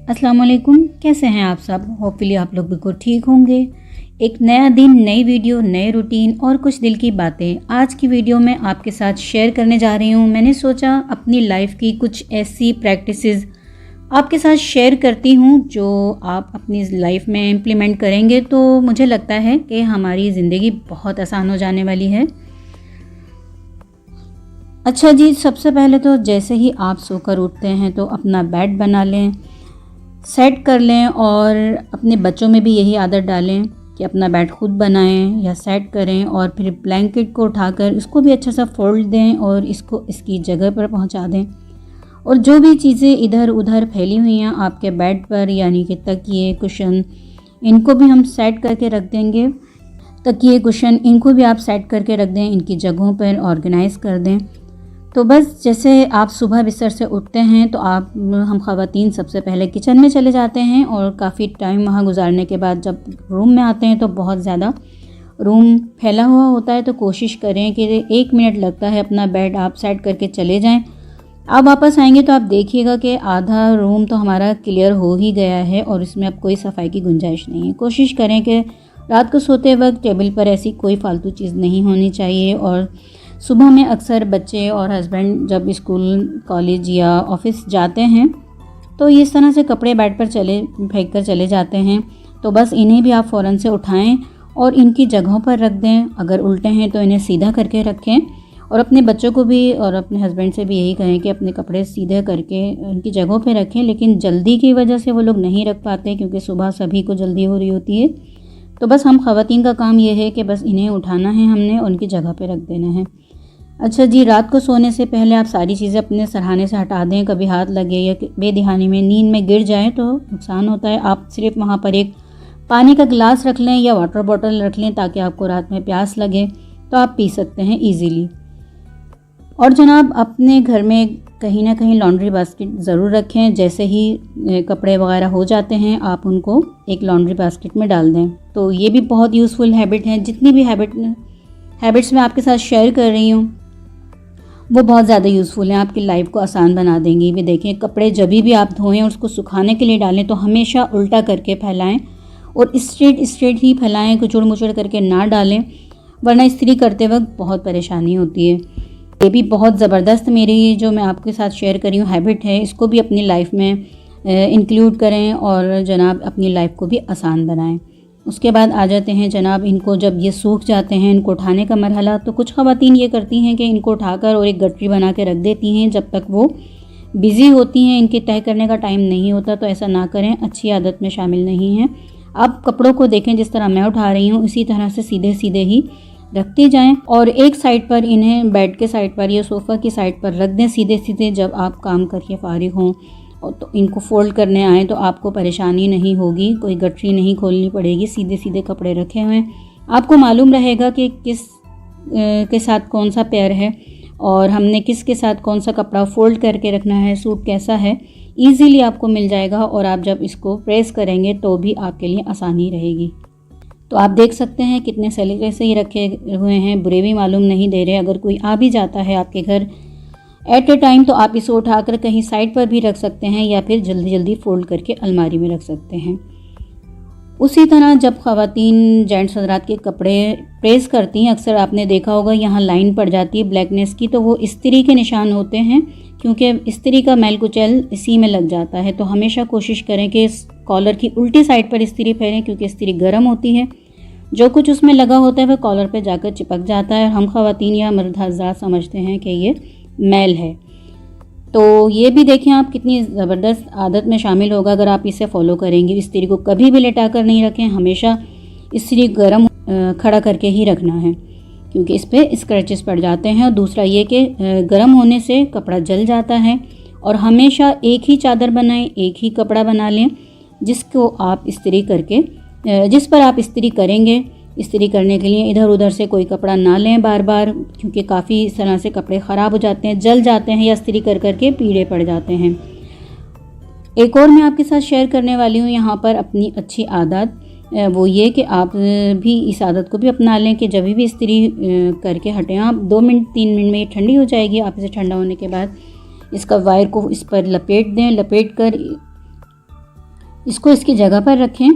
अस्सलाम वालेकुम, कैसे हैं आप सब। होपफुली आप लोग बिल्कुल ठीक होंगे। एक नया दिन, नई वीडियो, नए रूटीन और कुछ दिल की बातें आज की वीडियो में आपके साथ शेयर करने जा रही हूँ। मैंने सोचा अपनी लाइफ की कुछ ऐसी प्रैक्टिसेस आपके साथ शेयर करती हूँ जो आप अपनी लाइफ में इम्प्लीमेंट करेंगे तो मुझे लगता है कि हमारी ज़िंदगी बहुत आसान हो जाने वाली है। अच्छा जी, सबसे पहले तो जैसे ही आप सोकर उठते हैं तो अपना बेड बना लें, सेट कर लें और अपने बच्चों में भी यही आदत डालें कि अपना बेड खुद बनाएं या सेट करें और फिर ब्लैंकेट को उठाकर इसको भी अच्छा सा फोल्ड दें और इसको इसकी जगह पर पहुंचा दें। और जो भी चीज़ें इधर उधर फैली हुई हैं आपके बेड पर, यानी कि तकिए, कुशन, इनको भी हम सेट करके रख देंगे। तकिए, कुशन, इनको भी आप सेट करके रख दें, इनकी जगहों पर ऑर्गेनाइज़ कर दें। तो बस जैसे आप सुबह बिस्तर से उठते हैं तो हम ख़वातीन सबसे पहले किचन में चले जाते हैं और काफ़ी टाइम वहाँ गुजारने के बाद जब रूम में आते हैं तो बहुत ज़्यादा रूम फैला हुआ होता है। तो कोशिश करें कि 1 मिनट लगता है, अपना बेड आप सेट करके चले जाएं। आप वापस आएंगे तो आप देखिएगा कि आधा रूम तो हमारा क्लियर हो ही गया है और इसमें अब कोई सफाई की गुंजाइश नहीं है। कोशिश करें कि रात को सोते वक्त टेबल पर ऐसी कोई फालतू चीज़ नहीं होनी चाहिए। और सुबह में अक्सर बच्चे और हस्बैंड जब स्कूल, कॉलेज या ऑफिस जाते हैं तो इस तरह से कपड़े बेड पर फेंक कर चले जाते हैं। तो बस इन्हें भी आप फ़ौरन से उठाएं और इनकी जगहों पर रख दें। अगर उल्टे हैं तो इन्हें सीधा करके रखें और अपने बच्चों को भी और अपने हस्बैंड से भी यही कहें कि अपने कपड़े सीधे करके उनकी जगहों पर रखें। लेकिन जल्दी की वजह से वो लोग नहीं रख पाते क्योंकि सुबह सभी को जल्दी हो रही होती है। तो बस हम ख़वातीन का काम ये है कि बस इन्हें उठाना है हमने और उनकी जगह पे रख देना है। अच्छा जी, रात को सोने से पहले आप सारी चीज़ें अपने सरहाने से हटा दें। कभी हाथ लगे या बेदिहानी में नींद में गिर जाए तो नुकसान होता है। आप सिर्फ वहाँ पर एक पानी का गिलास रख लें या वाटर बॉटल रख लें ताकि आपको रात में प्यास लगे तो आप पी सकते हैं ईज़िली। और जनाब, अपने घर में कहीं ना कहीं लॉन्ड्री बास्केट ज़रूर रखें। जैसे ही कपड़े वगैरह हो जाते हैं आप उनको एक लॉन्ड्री बास्केट में डाल दें। तो ये भी बहुत यूज़फुल हैबिट है। जितनी भी हैबिट्स मैं आपके साथ शेयर कर रही हूँ वो बहुत ज़्यादा यूज़फुल हैं, आपकी लाइफ को आसान बना देंगी। भी देखें, कपड़े जब भी आप धोएं और उसको सुखाने के लिए डालें तो हमेशा उल्टा करके फैलाएं और स्ट्रेट ही फैलाएं, कुचड़ मुचड़ करके ना डालें, वरना इस्त्री करते वक्त बहुत परेशानी होती है। ये भी बहुत ज़बरदस्त मेरी जो मैं आपके साथ शेयर करी हूँ हैबिट है, इसको भी अपनी लाइफ में इंक्लूड करें और जनाब अपनी लाइफ को भी आसान बनाएं। उसके बाद आ जाते हैं जनाब, इनको जब ये सूख जाते हैं, इनको उठाने का मरहला। तो कुछ ख़वातीन ये करती हैं कि इनको उठाकर और एक गठरी बना के रख देती हैं जब तक वो बिज़ी होती हैं, इनके तय करने का टाइम नहीं होता। तो ऐसा ना करें, अच्छी आदत में शामिल नहीं है। आप कपड़ों को देखें, जिस तरह मैं उठा रही हूँ इसी तरह से सीधे सीधे ही रखते जाएं और एक साइड पर इन्हें बेड के साइड पर या सोफ़ा की साइड पर रख दें सीधे सीधे। जब आप काम करके फारिग हों और तो इनको फ़ोल्ड करने आएँ तो आपको परेशानी नहीं होगी, कोई गठरी नहीं खोलनी पड़ेगी। सीधे सीधे कपड़े रखे हुए हैं, आपको मालूम रहेगा कि किस के साथ कौन सा पेयर है और हमने किस के साथ कौन सा कपड़ा फ़ोल्ड करके रखना है, सूट कैसा है, ईज़िली आपको मिल जाएगा। और आप जब इसको प्रेस करेंगे तो भी आपके लिए आसानी रहेगी। तो आप देख सकते हैं कितने सलीके से ही रखे हुए हैं, बुरे भी मालूम नहीं दे रहे। अगर कोई आ भी जाता है आपके घर एट ए टाइम तो आप इसे उठाकर कहीं साइड पर भी रख सकते हैं या फिर जल्दी जल्दी फोल्ड करके अलमारी में रख सकते हैं। उसी तरह जब ख़वातीन जेंट्स हज़रात के कपड़े प्रेस करती हैं, अक्सर आपने देखा होगा यहाँ लाइन पड़ जाती है ब्लैकनेस की, तो वो इस्त्री के निशान होते हैं क्योंकि इस्त्री का मैल कुचैल इसी में लग जाता है। तो हमेशा कोशिश करें कि कॉलर की उल्टी साइड पर इस्त्री फेरें क्योंकि इस्त्री गर्म होती है, जो कुछ उसमें लगा होता है वह कॉलर पे जाकर चिपक जाता है। हम ख़वातीन या मर्द हज़रात समझते हैं कि ये मैल है। तो ये भी देखें आप कितनी ज़बरदस्त आदत में शामिल होगा अगर आप इसे फॉलो करेंगे। इस्त्री को कभी भी लेटा कर नहीं रखें, हमेशा इस्त्री गर्म खड़ा करके ही रखना है क्योंकि इस पर स्क्रैचेस पड़ जाते हैं। और दूसरा ये कि गर्म होने से कपड़ा जल जाता है। और हमेशा एक ही चादर बनाएं, एक ही कपड़ा बना लें जिसको आप इस्त्री करके जिस पर आप इस्त्री करेंगे। इस्त्री करने के लिए इधर उधर से कोई कपड़ा ना लें बार बार, क्योंकि काफ़ी इस तरह से कपड़े ख़राब हो जाते हैं, जल जाते हैं या इस्त्री कर करके पीड़े पड़ जाते हैं। एक और मैं आपके साथ शेयर करने वाली हूँ यहाँ पर अपनी अच्छी आदत, वो ये कि आप भी इस आदत को भी अपना लें कि जब भी इस्त्री करके हटें आप 2 मिनट 3 मिनट में ये ठंडी हो जाएगी। आप इसे ठंडा होने के बाद इसका वायर को इस पर लपेट दें, लपेट कर इसको इसकी जगह पर रखें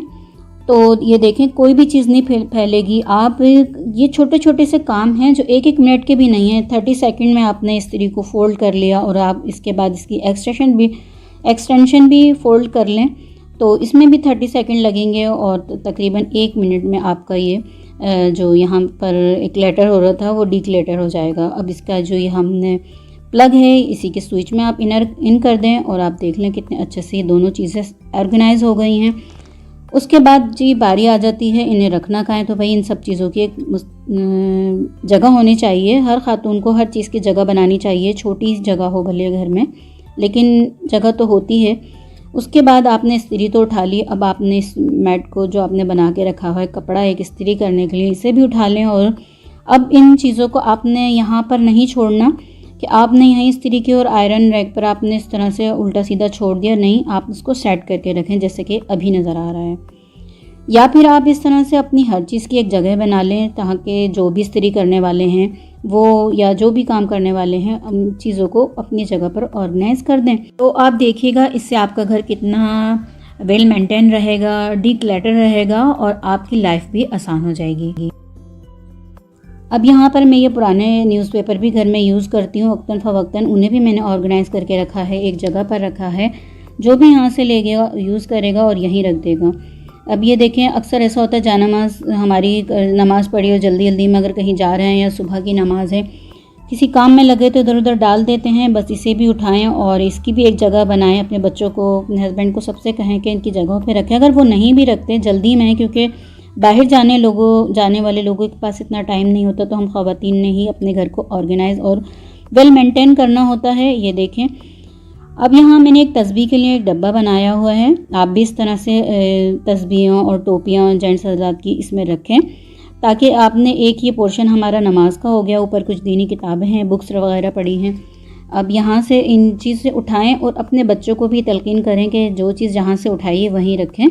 तो ये देखें कोई भी चीज़ नहीं फैलेगी। आप ये छोटे छोटे से काम हैं जो एक एक मिनट के भी नहीं हैं। 30 सेकंड में आपने इस्त्री को फ़ोल्ड कर लिया और आप इसके बाद इसकी एक्सटेंशन भी फ़ोल्ड कर लें तो इसमें भी 30 सेकंड लगेंगे और तकरीबन 1 मिनट में आपका ये जो यहाँ पर एक लेटर हो रहा था वो डिक्लेटर हो जाएगा। अब इसका जो ये हमने प्लग है इसी के स्विच में आप इन कर दें और आप देख लें कितने अच्छे से ये दोनों चीज़ें ऑर्गेनाइज हो गई हैं। उसके बाद जी बारी आ जाती है इन्हें रखना कहाँ है, तो भाई इन सब चीज़ों की एक जगह होनी चाहिए। हर खातून को हर चीज़ की जगह बनानी चाहिए, छोटी जगह हो भले घर में लेकिन जगह तो होती है। उसके बाद आपने इस्त्री तो उठा ली, अब आपने इस मैट को जो आपने बना के रखा हुआ है कपड़ा एक इस्त्री करने के लिए इसे भी उठा लें। और अब इन चीज़ों को आपने यहाँ पर नहीं छोड़ना कि आपने यहीं इस्त्री की और आयरन रैक पर आपने इस तरह से उल्टा सीधा छोड़ दिया, नहीं, आप इसको सेट करके रखें जैसे कि अभी नज़र आ रहा है। या फिर आप इस तरह से अपनी हर चीज़ की एक जगह बना लें ताकि जो भी इस्त्री करने वाले हैं वो या जो भी काम करने वाले हैं उन चीज़ों को अपनी जगह पर ऑर्गेनाइज कर दें। तो आप देखिएगा इससे आपका घर कितना वेल मेंटेन रहेगा, डिक्लटर रहेगा और आपकी लाइफ भी आसान हो जाएगी। अब यहाँ पर मैं ये पुराने न्यूज़पेपर भी घर में यूज़ करती हूँ वक्तन फ़वक्तन, उन्हें भी मैंने ऑर्गेनाइज़ करके रखा है, एक जगह पर रखा है। जो भी यहाँ से लेगा यूज़ करेगा और यहीं रख देगा। अब ये देखें अक्सर ऐसा होता है जानमाज हमारी नमाज़ पढ़ी और जल्दी जल्दी में अगर कहीं जा रहे हैं या सुबह की नमाज़ है किसी काम में लगे तो इधर उधर डाल देते हैं। बस इसे भी उठाएं और इसकी भी एक जगह बनाएं। अपने बच्चों को, अपने हस्बैंड को सबसे कहें कि इनकी जगहों पे रखें। अगर वो नहीं भी रखते जल्दी में, क्योंकि बाहर जाने वाले लोगों के पास इतना टाइम नहीं होता, तो हम ख़वातीन ने ही अपने घर को ऑर्गेनाइज और वेल मेंटेन करना होता है। ये देखें अब यहाँ मैंने एक तस्बीह के लिए एक डब्बा बनाया हुआ है। आप भी इस तरह से तस्बीहों और टोपियाँ जेंट्स हज़रात की इसमें रखें ताकि आपने एक ये पोर्शन हमारा नमाज का हो गया, ऊपर कुछ दीनी किताबें हैं, बुक्स वगैरह पड़ी हैं। अब यहाँ से इन चीज़ से उठाएं और अपने बच्चों को भी तलकीन करें कि जो चीज़ जहाँ से उठाइए वहीं रखें,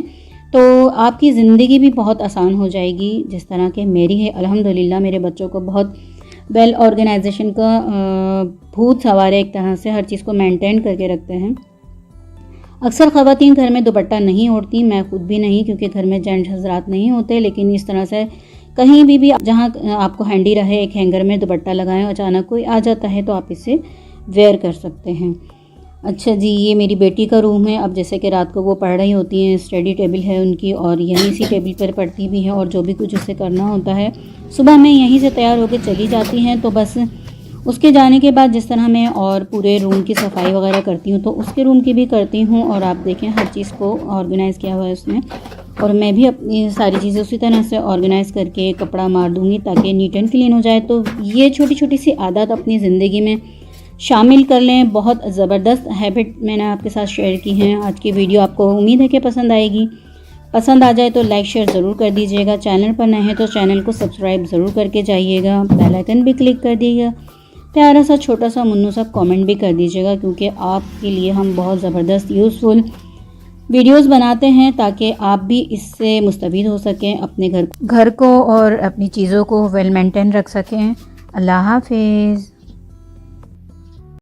तो आपकी ज़िंदगी भी बहुत आसान हो जाएगी जिस तरह के मेरी है। अल्हम्दुलिल्लाह मेरे बच्चों को बहुत वेल ऑर्गेनाइजेशन का भूत सवार है, एक तरह से हर चीज़ को मेंटेन करके रखते हैं। अक्सर ख़वातीन घर में दुपट्टा नहीं ओढ़ती, मैं खुद भी नहीं, क्योंकि घर में जेंट्स हज़रात नहीं होते, लेकिन इस तरह से कहीं भी जहाँ आपको हैंडी रहे एक हैंगर में दुपट्टा लगाएं, अचानक कोई आ जाता है तो आप इसे वेयर कर सकते हैं। अच्छा जी, ये मेरी बेटी का रूम है। अब जैसे कि रात को वो पढ़ रही होती हैं, स्टडी टेबल है उनकी और यहीं इसी टेबल पर पढ़ती भी हैं और जो भी कुछ उसे करना होता है सुबह में यहीं से तैयार होकर चली जाती हैं। तो बस उसके जाने के बाद जिस तरह मैं और पूरे रूम की सफाई वगैरह करती हूँ तो उसके रूम की भी करती हूँ। और आप देखें हर चीज़ को ऑर्गेनाइज़ किया हुआ है उसने, और मैं भी अपनी सारी चीज़ें उसी तरह से ऑर्गेनाइज़ करके कपड़ा मार दूँगी ताकि नीट एंड क्लीन हो जाए। तो ये छोटी छोटी सी आदत अपनी ज़िंदगी में शामिल कर लें। बहुत ज़बरदस्त हैबिट मैंने आपके साथ शेयर की हैं। आज की वीडियो आपको उम्मीद है कि पसंद आएगी। पसंद आ जाए तो लाइक शेयर ज़रूर कर दीजिएगा। चैनल पर नए हैं तो चैनल को सब्सक्राइब ज़रूर करके जाइएगा। बेल आइकन भी क्लिक कर दीजिएगा। प्यारा सा छोटा सा मुन्नू सा कमेंट भी कर दीजिएगा, क्योंकि आपके लिए हम बहुत ज़बरदस्त यूज़फुल वीडियोस बनाते हैं ताकि आप भी इससे मुस्तफ़ीद हो सकें, अपने घर को और अपनी चीज़ों को वेल मेंटेन रख सकें। अल्लाह हाफिज़।